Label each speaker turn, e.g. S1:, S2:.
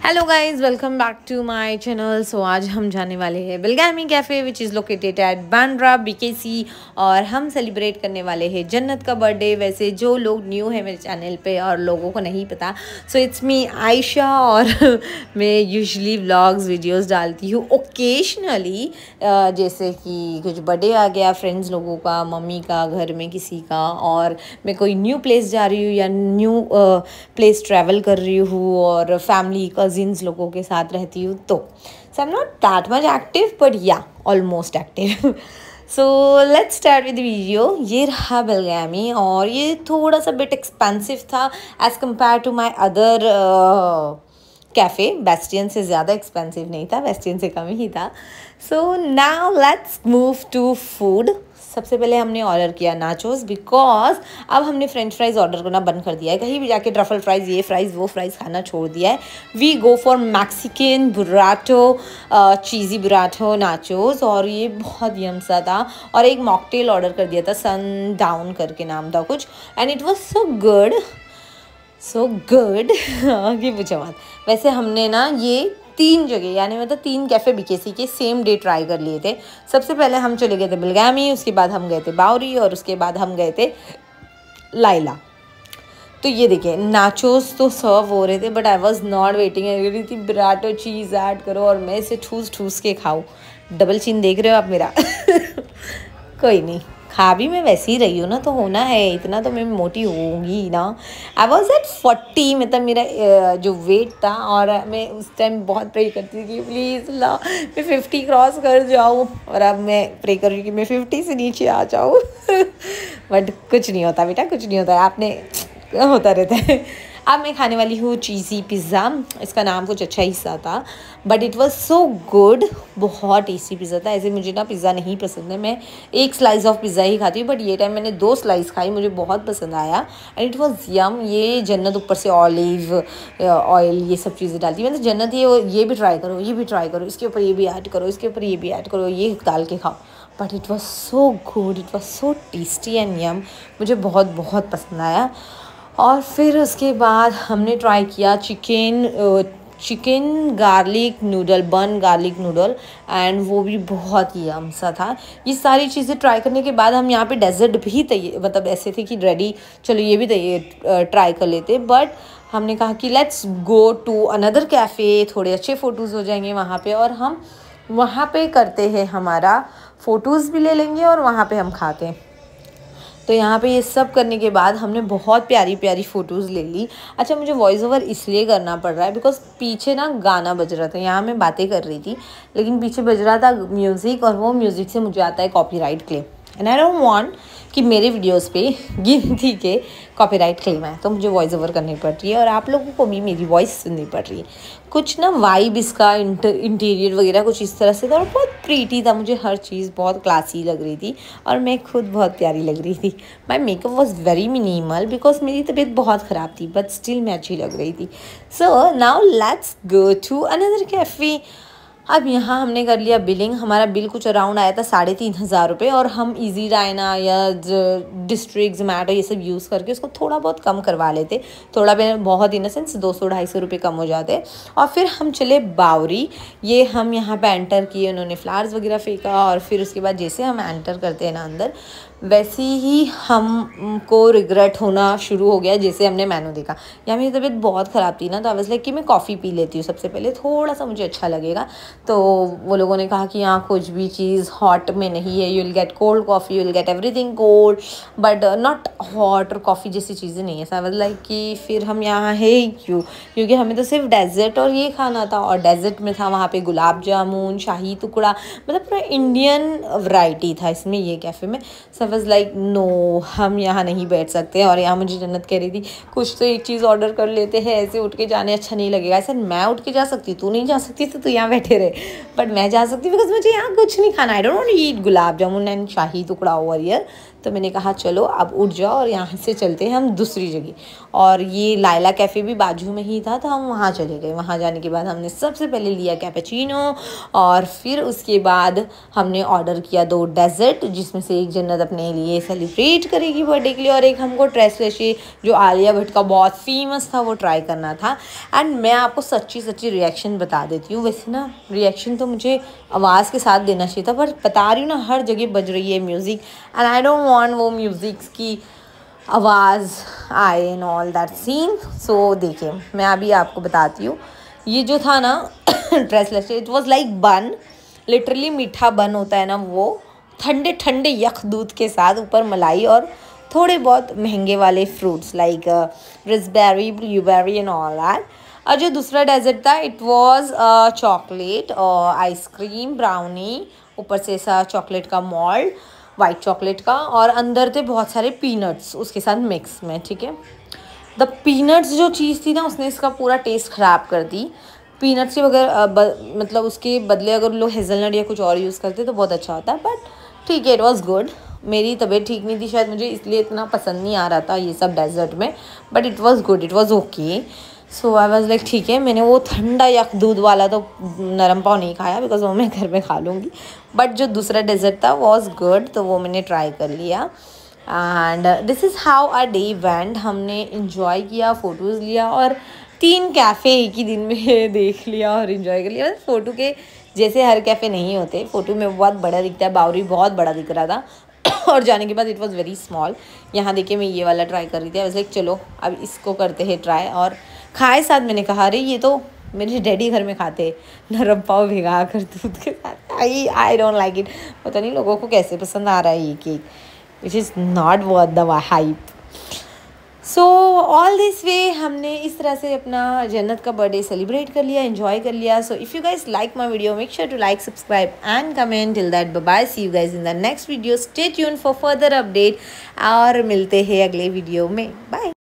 S1: Hello guys, welcome back to my channel. So आज हम जाने वाले हैं Bilgami cafe which is located at Bandra BKC और हम सेलिब्रेट करने वाले हैं जन्नत का बर्थडे। वैसे जो लोग न्यू है मेरे चैनल पे और लोगों को नहीं पता, सो इट्स मी आयशा और मैं यूजुअली व्लॉग्स वीडियोस डालती हूँ ओकेजनली, जैसे कि कुछ बर्थडे आ गया फ्रेंड्स लोगों का, मम्मी का, घर में किसी का, और मैं कोई न्यू प्लेस जा रही हूँ या न्यू प्लेस ट्रैवल कर रही हूँ और फैमिली कजिन्स लोगों के साथ रहती हूँ। तो so I am not that much active but yeah almost active. So let's start with video. ये रहा बिलगामी और ये थोड़ा सा बिट एक्सपेंसिव था as compare to my other cafe. Bastian से ज़्यादा एक्सपेंसिव नहीं था, बेस्टियन से कम ही था। So now let's move to food. सबसे पहले हमने ऑर्डर किया नाचोस, बिकॉज अब हमने फ्रेंच फ्राइज़ ऑर्डर करना बंद कर दिया है। कहीं भी जाके ट्रफल फ्राइज़, ये फ्राइज़, वो फ्राइज़ खाना छोड़ दिया है। We go for Mexican burrito, cheesy burrito nachos, और ये बहुत यम सा था। और एक मॉकटेल ऑर्डर कर दिया था, सन डाउन करके नाम था कुछ, and it was so good, so good कि पूछो मत। वैसे हमने ना ये 3 जगह, यानी मतलब 3 कैफ़े बीकेसी के सेम डे ट्राई कर लिए थे। सबसे पहले हम चले गए थे बिलगामी, उसके बाद हम गए थे बावरी, और उसके बाद हम गए थे लाइला। तो ये देखिए नाचोस तो सर्व हो रहे थे, but I was not waiting. आई रही थी बुराटो चीज़ ऐड करो और मैं इसे ठूस ठूस के खाऊँ। डबल चिन देख रहे हो आप मेरा। कोई नहीं, खा भी मैं वैसे ही रही हूँ ना, तो होना है इतना तो मैं मोटी होंगी ना। आई वॉज एट 40, मतलब मेरा जो वेट था, और मैं उस टाइम बहुत प्रे करती थी कि प्लीज़ ला मैं 50 क्रॉस कर जाऊँ, और अब मैं प्रे कर रही हूँ कि मैं 50 से नीचे आ जाऊँ। बट कुछ नहीं होता बेटा, कुछ नहीं होता है, आपने होता रहता है। अब मैं खाने वाली हूँ चीज़ी पिज़्ज़ा। इसका नाम कुछ अच्छा हिस्सा था, but it was so good. बहुत टेस्टी पिज़्ज़ा था। ऐसे मुझे ना पिज़्ज़ा नहीं पसंद है, मैं एक स्लाइस ऑफ पिज़्ज़ा ही खाती हूँ, बट ये टाइम मैंने 2 स्लाइस खाई, मुझे बहुत पसंद आया एंड इट वॉज यम। ये जन्नत ऊपर से ऑलिव ऑयल ये सब चीज़ें डालती है, मतलब जन्नत ये भी ट्राई करो, ये भी ट्राई करो, इसके ऊपर ये भी ऐड करो, इसके ऊपर ये भी ऐड करो, ये डाल के खाओ। But it was so good, it was so tasty and yum. मुझे बहुत बहुत पसंद आया। और फिर उसके बाद हमने ट्राई किया चिकन गार्लिक नूडल, बन गार्लिक नूडल, एंड वो भी बहुत ही यम सा था। ये सारी चीज़ें ट्राई करने के बाद हम यहाँ पे डेजर्ट भी मतलब ऐसे थे कि रेडी, चलो ये भी ट्राई कर लेते, बट हमने कहा कि let's go to another cafe, थोड़े अच्छे फ़ोटोज़ हो जाएंगे वहाँ पे, और हम वहाँ पे करते हैं, हमारा फ़ोटोज़ भी ले लेंगे और वहाँ पे हम खाते हैं। तो यहाँ पे ये सब करने के बाद हमने बहुत प्यारी प्यारी फ़ोटोज़ ले ली। अच्छा, मुझे वॉइस ओवर इसलिए करना पड़ रहा है बिकॉज पीछे ना गाना बज रहा था। यहाँ मैं बातें कर रही थी लेकिन पीछे बज रहा था म्यूज़िक, और वो म्यूज़िक से मुझे आता है copyright claim, and I don't want कि मेरे वीडियोस पे गिनती के कॉपीराइट क्लेम है, तो मुझे वॉइस ओवर करनी पड़ रही है और आप लोगों को भी मेरी वॉइस सुननी पड़ रही है। कुछ ना वाइब इसका इंटीरियर वगैरह कुछ इस तरह से था और बहुत प्रीटी था। मुझे हर चीज़ बहुत क्लासी लग रही थी और मैं खुद बहुत प्यारी लग रही थी। My makeup was very minimal because मेरी तबीयत बहुत ख़राब थी, बट स्टिल मैं अच्छी लग रही थी। So now let's go to another cafe. अब यहाँ हमने कर लिया बिलिंग। हमारा बिल कुछ अराउंड आया था 3,500 रुपये, और हम इजी डायना या डिस्ट्रिक्ट जोमेटो ये सब यूज़ करके उसको थोड़ा बहुत कम करवा लेते। थोड़ा बहुत इन द सेंस 200-250 रुपये कम हो जाते। और फिर हम चले बावरी। ये हम यहाँ पे एंटर किए, उन्होंने फ्लावर्स वगैरह फेंका, और फिर उसके बाद जैसे हम एंटर करते हैं ना अंदर, वैसे ही हमको रिग्रेट होना शुरू हो गया जैसे हमने मेनू देखा। या मेरी तबीयत बहुत ख़राब थी ना, तो आई कि मैं कॉफ़ी पी लेती हूँ सबसे पहले, थोड़ा सा मुझे अच्छा लगेगा। तो वो लोगों ने कहा कि यहाँ कुछ भी चीज़ हॉट में नहीं है, you will get cold coffee, you will get everything cold but not hot, और कॉफ़ी जैसी चीज़ें नहीं है। सो आई वाज लाइक कि फिर हम यहाँ है क्यों, क्योंकि हमें तो सिर्फ डेजर्ट और ये खाना था, और डेजर्ट में था वहाँ पे गुलाब जामुन, शाही टुकड़ा, मतलब पूरा इंडियन वैरायटी था इसमें ये कैफ़े में। सो वाज लाइक नो, हम यहाँ नहीं बैठ सकते। और यहाँ मुझे जन्नत कह रही थी कुछ तो एक चीज़ ऑर्डर कर लेते हैं, ऐसे उठ के जाने अच्छा नहीं लगेगा। ऐसे मैं उठ के जा सकती, तू नहीं जा सकती, तो तू यहाँ बैठे रहे, बट मैं जा सकती बिकॉज मुझे यहाँ कुछ नहीं खाना। I don't want to eat gulab jamun and shahi tukda over here. तो मैंने कहा चलो अब उठ जाओ और यहाँ से चलते हैं हम दूसरी जगह। और ये लायला कैफ़े भी बाजू में ही था, तो हम वहाँ चले गए। वहाँ जाने के बाद हमने सबसे पहले लिया कैपेचिनो, और फिर उसके बाद हमने ऑर्डर किया 2 डेजर्ट, जिसमें से एक जन्नत अपने लिए सेलिब्रेट करेगी बर्थडे के लिए, और एक हमको ट्रेसलेशे जो आलिया भट्ट का बहुत फेमस था वो ट्राई करना था। एंड मैं आपको सच्ची रिएक्शन बता देती हूँ। वैसे ना रिएक्शन तो मुझे आवाज़ के साथ देना चाहिए था, पर बता रही हूँ ना, हर जगह बज रही है music, and I don't want वो म्यूज़िक की आवाज़ आए एंड ऑल दैट सीन। सो देखिए मैं अभी आपको बताती हूँ। ये जो था ना ट्रेसलेशे, इट वाज लाइक बन, लिटरली मीठा बन होता है ना वो, ठंडे ठंडे यख दूध के साथ, ऊपर मलाई और थोड़े बहुत महंगे वाले fruits like Raspberry, blueberry and all that. और जो दूसरा डेजर्ट था इट वाज चॉकलेट और आइसक्रीम ब्राउनी, ऊपर से ऐसा चॉकलेट का मॉल्ट, वाइट चॉकलेट का, और अंदर थे बहुत सारे पीनट्स उसके साथ मिक्स में। ठीक है, द पीनट्स जो चीज़ थी ना उसने इसका पूरा टेस्ट ख़राब कर दी। पीनट्स के बगैर मतलब उसके बदले अगर लोग हेज़लनट या कुछ और यूज़ करते तो बहुत अच्छा होता, बट ठीक है, इट वाज गुड। मेरी तबीयत ठीक नहीं थी शायद, मुझे इसलिए इतना पसंद नहीं आ रहा था ये सब डेजर्ट में, but it was good, it was okay. So I was like ठीक है। मैंने वो ठंडा यख दूध वाला तो नरम पाव नहीं खाया, बिकॉज वो मैं घर में खा लूँगी, बट जो दूसरा डेजर्ट था वाज गुड, तो वो मैंने ट्राई कर लिया। And this is how our day went. हमने इंजॉय किया, फ़ोटोज़ लिया, और 3 कैफ़े एक ही दिन में देख लिया और इन्जॉय कर लिया। फ़ोटो के जैसे हर कैफ़े नहीं होते, फ़ोटो में बहुत बड़ा दिखता है, बावरी बहुत बड़ा दिख रहा था और जाने के बाद इट वाज वेरी स्मॉल। यहाँ देखिए मैं ये वाला ट्राई कर रही थी, वैसे लाइक चलो अब इसको करते हैं ट्राई। और खाए साथ मैंने कहा अरे ये तो मेरे डैडी घर में खाते नरम पाव भिगा कर दूध के साथ। I don't like it. पता नहीं लोगों को कैसे पसंद आ रहा है ये cake, which is not worth the hype. So all this way हमने इस तरह से अपना जन्नत का बर्थडे सेलिब्रेट कर लिया, एंजॉय कर लिया। So if you guys like my video, make sure to like, subscribe and comment. Till that bye bye, see you guys in the next video, stay tune for further update, और मिलते हैं अगले video में। Bye.